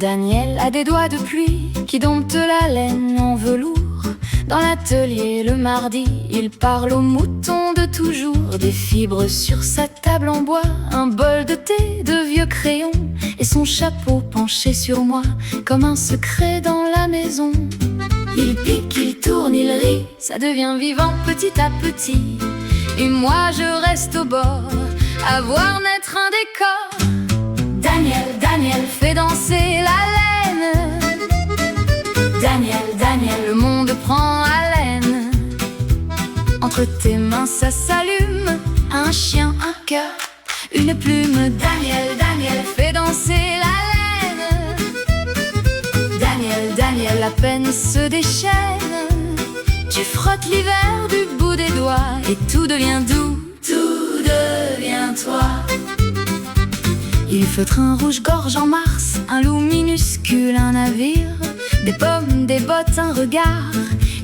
Daniel a des doigts de pluie qui domptent la laine en velours. Dans l'atelier le mardi, il parle aux moutons de toujours. Des fibres sur sa table en bois, un bol de thé, de vieux crayons, et son chapeau penché sur moi, comme un secret dans la maison. Il pique, il tourne, il rit, ça devient vivant petit à petit. Et moi je reste au bord, à voir naître un décor. Daniel fait danser la laine. Daniel, le monde prend haleine. Entre tes mains ça s'allume, un chien, un cœur, une plume. Daniel fait danser la laine. Daniel, la peine se déchaîne. Tu frottes l'hiver du bout des doigts et tout devient doux, tout devient toi. Il feutre un rouge-gorge en mars, un loup minuscule, un navire, des pommes, des bottes, un regard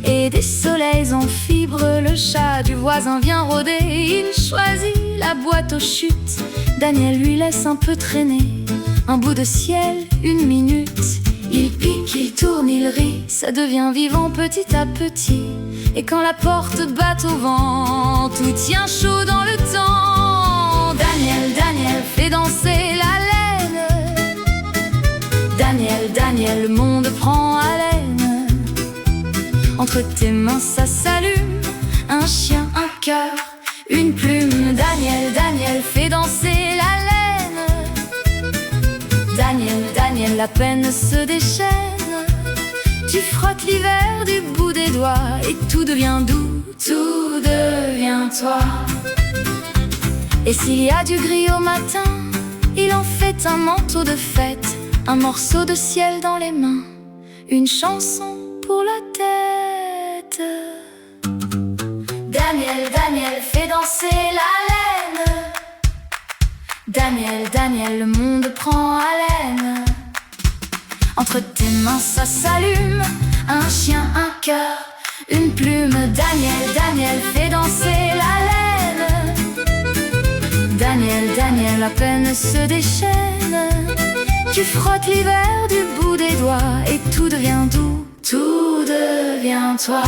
et des soleils en fibres. Le chat du voisin vient rôder, il choisit la boîte aux chutes. Daniel lui laisse un peu traîner, un bout de ciel, une minute. Il pique, il tourne, il rit, ça devient vivant petit à petit. Et quand la porte bat au vent, tout tient chaud dans le temps. Daniel fait danser la laine. Daniel, le monde prend haleine. Entre tes mains ça s'allume, un chien, un cœur, une plume. Daniel fait danser la laine. Daniel, la peine se déchaîne. Tu frottes l'hiver du bout des doigts et tout devient doux, tout devient toi. Et s'il y a du gris au matin, il en fait un manteau de fête, un morceau de ciel dans les mains, une chanson pour la tête. Daniel fait danser la laine. Daniel, le monde prend haleine. Entre tes mains ça s'allume, un chien, un cœur, une plume. Daniel fait danser la laine. Daniel, la peine se déchaîne. Tu frottes l'hiver du bout des doigts et tout devient doux, tout devient toi.